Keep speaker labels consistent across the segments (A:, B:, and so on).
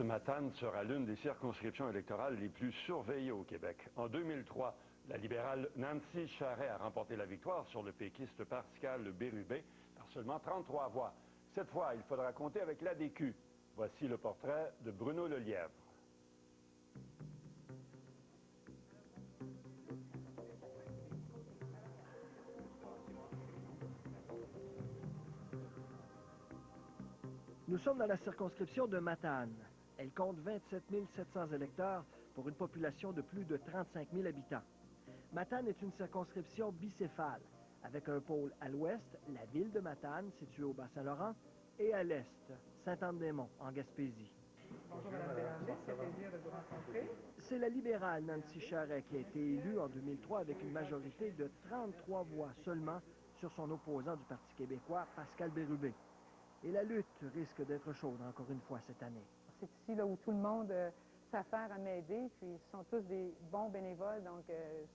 A: Matane sera l'une des circonscriptions électorales les plus surveillées au Québec. En 2003, la libérale Nancy Charest a remporté la victoire sur le péquiste Pascal Bérubé par seulement 33 voix. Cette fois, il faudra compter avec l'ADQ. Voici le portrait de Bruno Lelièvre.
B: Nous sommes dans la circonscription de Matane. Elle compte 27 700 électeurs pour une population de plus de 35 000 habitants. Matane est une circonscription bicéphale, avec un pôle à l'ouest, la ville de Matane, située au Bas-Saint-Laurent, et à l'est, Sainte-Anne-des-Monts, en Gaspésie.
C: Bonjour, Mme Bélanger, c'est un plaisir de vous rencontrer.
B: C'est la libérale Nancy Charest qui a été élue en 2003 avec une majorité de 33 voix seulement sur son opposant du Parti québécois, Pascal Bérubé. Et la lutte risque d'être chaude encore une fois cette année.
C: C'est ici là, où tout le monde s'affaire à m'aider, puis ils sont tous des bons bénévoles, donc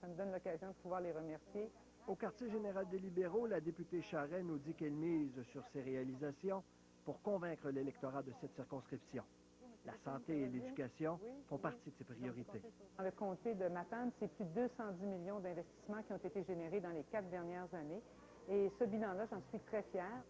C: ça me donne l'occasion de pouvoir les remercier.
B: Au quartier général des libéraux, la députée Charest nous dit qu'elle mise sur ses réalisations pour convaincre l'électorat de cette circonscription. La santé et l'éducation font partie de ses priorités.
C: Dans le comté de Matane, c'est plus de 210 millions d'investissements qui ont été générés dans les 4 dernières années. Et ce bilan-là, j'en suis très fière.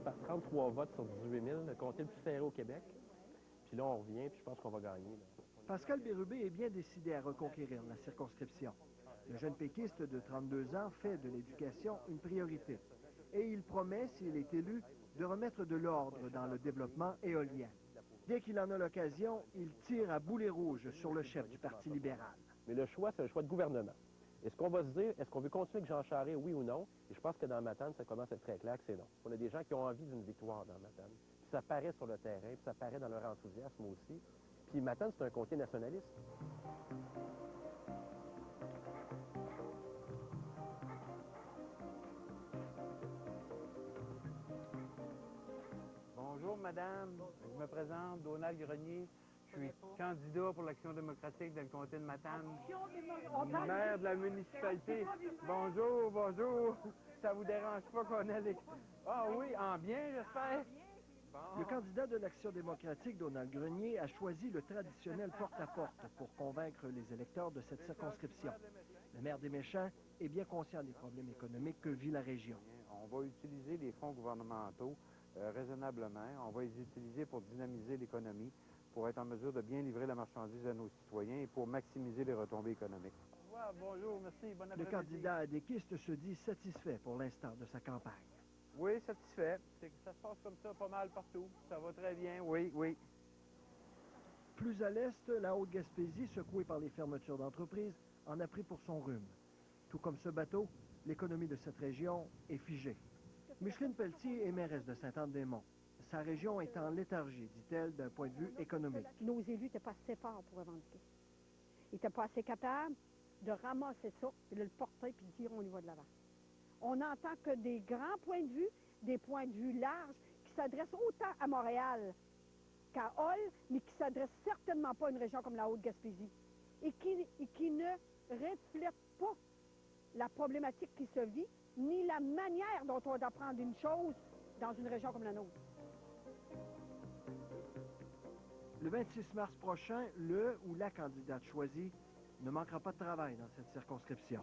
D: Par 33 votes sur 18 000, le comté le plus serré au Québec. Puis là, on revient, puis je pense qu'on va gagner. Là.
B: Pascal Bérubé est bien décidé à reconquérir la circonscription. Le jeune péquiste de 32 ans fait de l'éducation une priorité. Et il promet, s'il est élu, de remettre de l'ordre dans le développement éolien. Dès qu'il en a l'occasion, il tire à boulet rouge sur le chef du Parti libéral.
D: Mais le choix, c'est un choix de gouvernement. Et ce qu'on va se dire, est-ce qu'on veut continuer avec Jean Charest, oui ou non? Et je pense que dans Matane, ça commence à être très clair que c'est non. On a des gens qui ont envie d'une victoire dans Matane. Puis ça paraît sur le terrain, puis ça paraît dans leur enthousiasme aussi. Puis Matane, c'est un comté nationaliste.
E: Bonjour, madame. Je me présente, Donald Grenier. Je suis candidat pour l'Action démocratique dans le comté de Matane. Maire de la municipalité. Bonjour, bonjour. Ça vous dérange pas qu'on ait les... Ah oui, en bien, j'espère. Bon.
B: Le candidat de l'Action démocratique, Donald Grenier, a choisi le traditionnel porte-à-porte pour convaincre les électeurs de cette circonscription. Le maire des Méchants est bien conscient des problèmes économiques que vit la région.
E: On va utiliser les fonds gouvernementaux raisonnablement. On va les utiliser pour dynamiser l'économie, pour être en mesure de bien livrer la marchandise à nos citoyens et pour maximiser les retombées économiques. Au revoir, bonjour, merci, bon après-midi.
B: Le candidat adéquiste se dit satisfait pour l'instant de sa campagne.
E: Oui, satisfait. Ça se passe comme ça pas mal partout. Ça va très bien, oui, oui.
B: Plus à l'est, la Haute-Gaspésie, secouée par les fermetures d'entreprises, en a pris pour son rhume. Tout comme ce bateau, l'économie de cette région est figée. Micheline Pelletier est mairesse de Sainte-Anne-des-Monts. Sa région est en léthargie, dit-elle, d'un point de vue économique.
F: Nos élus n'étaient pas assez forts pour revendiquer. Ils n'étaient pas assez capables de ramasser ça, de le porter puis de dire on y va de l'avant. On n'entend que des grands points de vue, des points de vue larges, qui s'adressent autant à Montréal qu'à Hull, mais qui ne s'adressent certainement pas à une région comme la Haute-Gaspésie. Et qui ne reflètent pas la problématique qui se vit, ni la manière dont on doit prendre une chose dans une région comme la nôtre.
B: Le 26 mars prochain, le ou la candidate choisie ne manquera pas de travail dans cette circonscription.